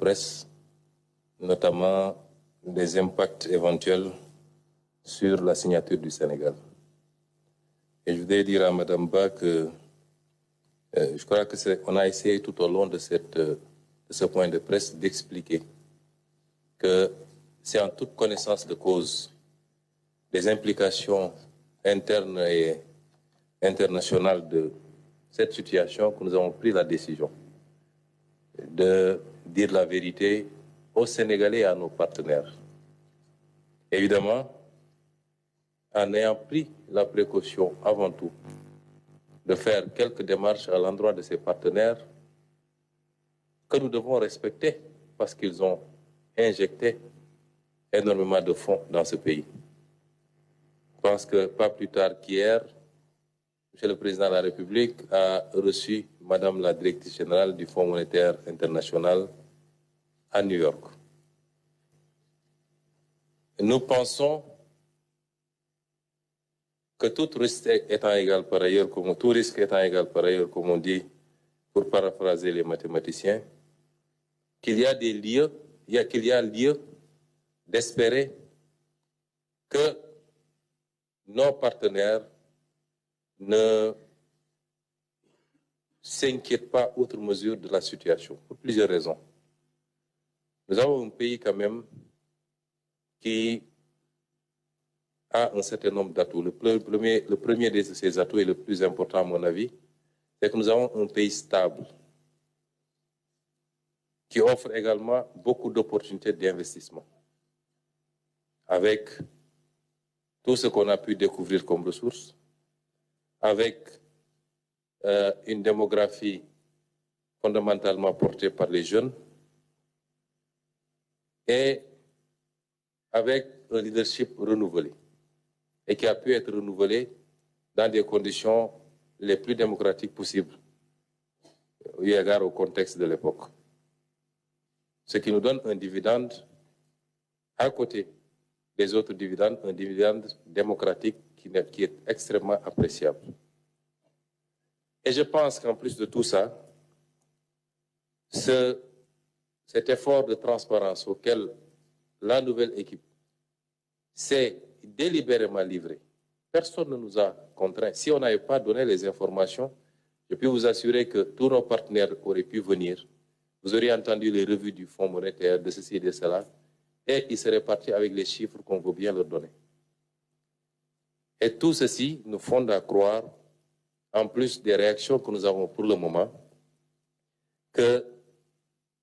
presse, notamment des impacts éventuels sur la signature du Sénégal. Et je voudrais dire à Mme Ba que je crois qu'on a essayé tout au long de ce point de presse d'expliquer que c'est en toute connaissance de cause des implications internes et internationales de cette situation que nous avons pris la décision de dire la vérité aux Sénégalais et à nos partenaires. Évidemment, en ayant pris la précaution avant tout de faire quelques démarches à l'endroit de ces partenaires que nous devons respecter parce qu'ils ont injecté énormément de fonds dans ce pays. Je pense que pas plus tard qu'hier, M. le Président de la République a reçu Madame la Directrice Générale du Fonds monétaire international à New York. Nous pensons que tout risque étant égal par ailleurs, comme on dit, pour paraphraser les mathématiciens, qu'il y a lieu d'espérer que nos partenaires ne s'inquiètent pas outre mesure de la situation, pour plusieurs raisons. Nous avons un pays quand même qui a un certain nombre d'atouts. Le premier de ces atouts et le plus important à mon avis, c'est que nous avons un pays stable qui offre également beaucoup d'opportunités d'investissement. Avec tout ce qu'on a pu découvrir comme ressources, avec une démographie fondamentalement portée par les jeunes et avec un leadership renouvelé et qui a pu être renouvelé dans des conditions les plus démocratiques possibles, eu égard au contexte de l'époque. Ce qui nous donne un dividende à côté des autres dividendes, un dividende démocratique qui est extrêmement appréciable. Et je pense qu'en plus de tout ça, cet effort de transparence auquel la nouvelle équipe s'est délibérément livrée, personne ne nous a contraints. Si on n'avait pas donné les informations, je peux vous assurer que tous nos partenaires auraient pu venir. Vous auriez entendu les revues du Fonds monétaire, de ceci et de cela, et ils seraient partis avec les chiffres qu'on veut bien leur donner. Et tout ceci nous fonde à croire, en plus des réactions que nous avons pour le moment, que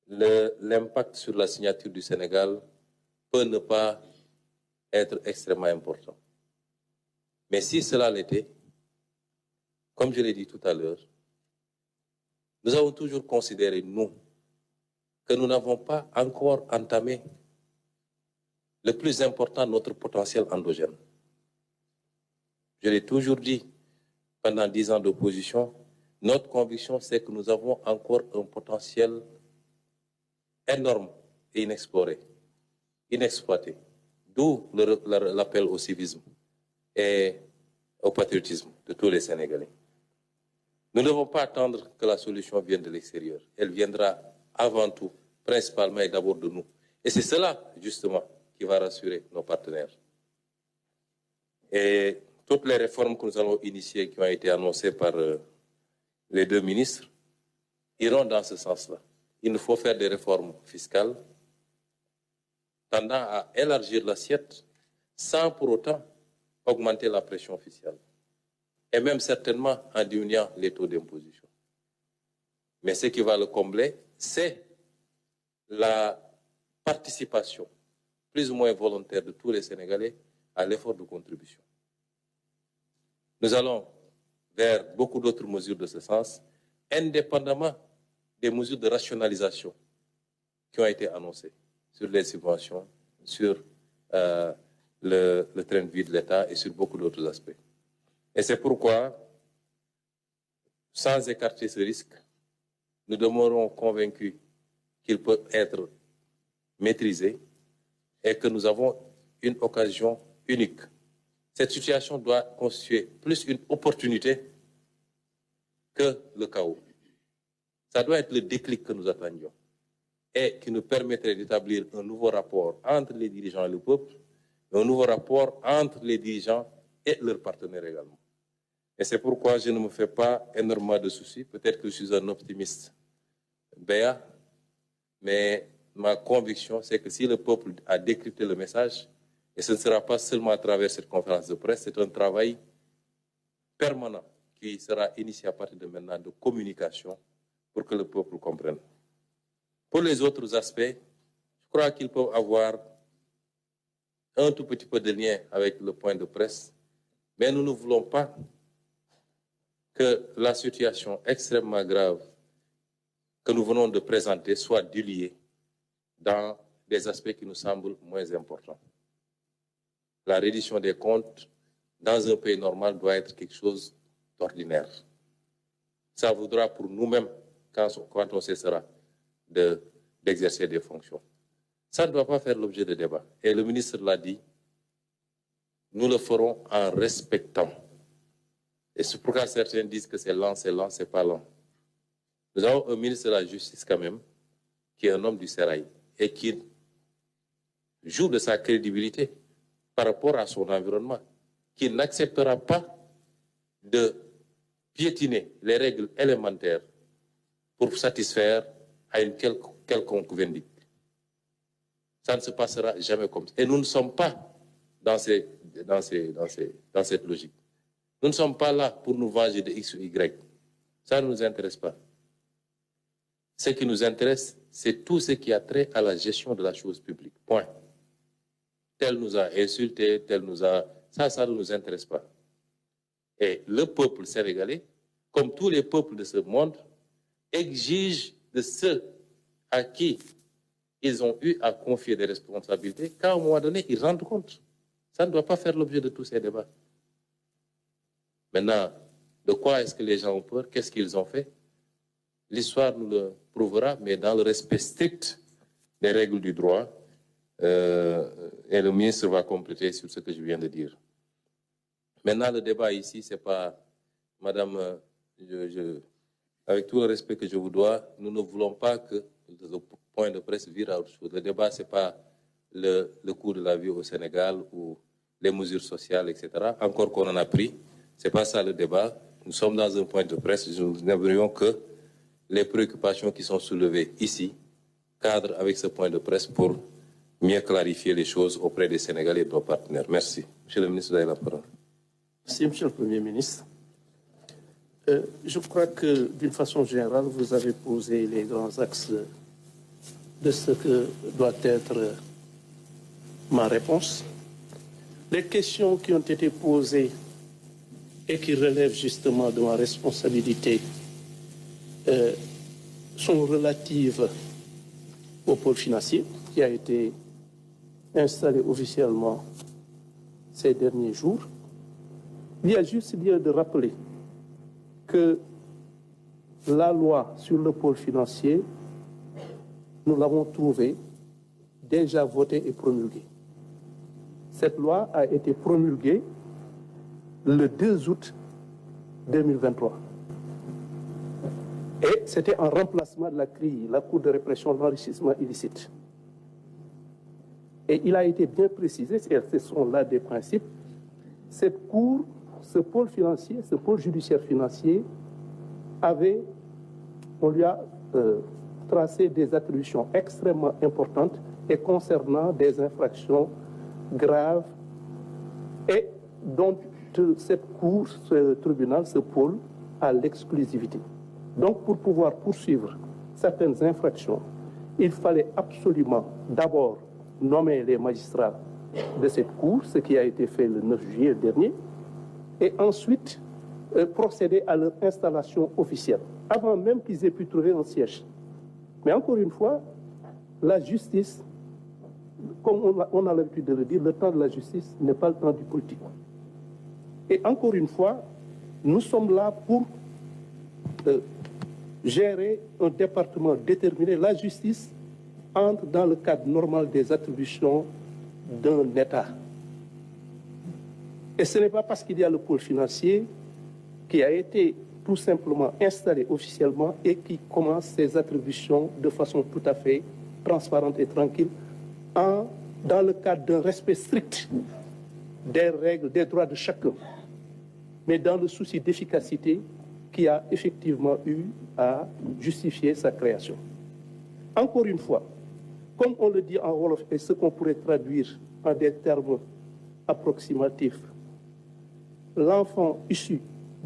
l'impact sur la signature du Sénégal peut ne pas être extrêmement important. Mais si cela l'était, comme je l'ai dit tout à l'heure, nous avons toujours considéré, nous, que nous n'avons pas encore entamé le plus important, notre potentiel endogène. Je l'ai toujours dit, pendant 10 ans d'opposition, notre conviction, c'est que nous avons encore un potentiel énorme et inexploré, inexploité. D'où l'appel au civisme et au patriotisme de tous les Sénégalais. Nous ne devons pas attendre que la solution vienne de l'extérieur. Elle viendra avant tout, principalement et d'abord de nous. Et c'est cela, justement, qui va rassurer nos partenaires. Et toutes les réformes que nous allons initier, qui ont été annoncées par les deux ministres, iront dans ce sens-là. Il nous faut faire des réformes fiscales tendant à élargir l'assiette sans pour autant augmenter la pression fiscale. Et même certainement en diminuant les taux d'imposition. Mais ce qui va le combler, c'est la participation plus ou moins volontaire de tous les Sénégalais à l'effort de contribution. Nous allons vers beaucoup d'autres mesures de ce sens, indépendamment des mesures de rationalisation qui ont été annoncées sur les subventions, sur le train de vie de l'État et sur beaucoup d'autres aspects. Et c'est pourquoi, sans écarter ce risque, nous demeurons convaincus qu'il peut être maîtrisé et que nous avons une occasion unique. Cette situation doit constituer plus une opportunité que le chaos. Ça doit être le déclic que nous attendions. et qui nous permettrait d'établir un nouveau rapport entre les dirigeants et le peuple, un nouveau rapport entre les dirigeants et leurs partenaires également. Et c'est pourquoi je ne me fais pas énormément de soucis. Peut-être que je suis un optimiste béat, mais ma conviction, c'est que si le peuple a décrypté le message, et ce ne sera pas seulement à travers cette conférence de presse, c'est un travail permanent qui sera initié à partir de maintenant de communication pour que le peuple comprenne. Pour les autres aspects, je crois qu'ils peuvent avoir un tout petit peu de lien avec le point de presse, mais nous ne voulons pas que la situation extrêmement grave que nous venons de présenter soit diluée dans des aspects qui nous semblent moins importants. La reddition des comptes dans un pays normal doit être quelque chose d'ordinaire. Ça vaudra pour nous-mêmes quand on cessera d'exercer des fonctions. Ça ne doit pas faire l'objet de débat. Et le ministre l'a dit, nous le ferons en respectant. Et c'est pourquoi certains disent que c'est lent, c'est pas lent. Nous avons un ministre de la Justice quand même, qui est un homme du sérail et qui joue de sa crédibilité par rapport à son environnement, qui n'acceptera pas de piétiner les règles élémentaires pour satisfaire à une quelconque vindicte. Ça ne se passera jamais comme ça. Et nous ne sommes pas dans cette logique. Nous ne sommes pas là pour nous venger de X ou Y. Ça ne nous intéresse pas. Ce qui nous intéresse, c'est tout ce qui a trait à la gestion de la chose publique. Point. Tel nous a insultés, tel nous a... Ça ne nous intéresse pas. Et le peuple sénégalais, comme tous les peuples de ce monde, exige de ceux à qui ils ont eu à confier des responsabilités qu'à un moment donné, ils rendent compte. Ça ne doit pas faire l'objet de tous ces débats. Maintenant, de quoi est-ce que les gens ont peur? Qu'est-ce qu'ils ont fait? L'histoire nous le prouvera, mais dans le respect strict des règles du droit, et le ministre va compléter sur ce que je viens de dire. Maintenant, le débat ici, c'est pas, madame, avec tout le respect que je vous dois, nous ne voulons pas que le point de presse vire à autre chose. Le débat, c'est pas le coût de la vie au Sénégal ou les mesures sociales, etc. Encore qu'on en a pris, c'est pas ça le débat. Nous sommes dans un point de presse, nous n'aimerions que les préoccupations qui sont soulevées ici cadrent avec ce point de presse pour mieux clarifier les choses auprès des Sénégalais et de nos partenaires. Merci. Monsieur le ministre, vous avez la parole. Merci, Monsieur le Premier ministre. Je crois que, d'une façon générale, vous avez posé les grands axes de ce que doit être ma réponse. Les questions qui ont été posées et qui relèvent justement de ma responsabilité sont relatives au pôle financier qui a été installé officiellement ces derniers jours. Il y a juste lieu de rappeler que la loi sur le pôle financier, nous l'avons trouvée déjà votée et promulguée. Cette loi a été promulguée le 2 août 2023. Et c'était en remplacement de la CRI, la Cour de répression de l'enrichissement illicite. Et il a été bien précisé, ce sont là des principes, cette Cour, ce pôle financier, ce pôle judiciaire financier, on lui a tracé des attributions extrêmement importantes et concernant des infractions graves et dont cette Cour, ce tribunal, ce pôle a l'exclusivité. Donc, pour pouvoir poursuivre certaines infractions, il fallait absolument d'abord nommer les magistrats de cette Cour, ce qui a été fait le 9 juillet dernier, et ensuite procéder à leur installation officielle, avant même qu'ils aient pu trouver un siège. Mais encore une fois, la justice, comme on a l'habitude de le dire, le temps de la justice n'est pas le temps du politique. Et encore une fois, nous sommes là pour gérer un département déterminé. La justice entre dans le cadre normal des attributions d'un État. Et ce n'est pas parce qu'il y a le pôle financier qui a été tout simplement installé officiellement et qui commence ses attributions de façon tout à fait transparente et tranquille, dans le cadre d'un respect strict des règles, des droits de chacun, mais dans le souci d'efficacité qui a effectivement eu à justifier sa création. Encore une fois, comme on le dit en Wolof et ce qu'on pourrait traduire en des termes approximatifs, l'enfant issu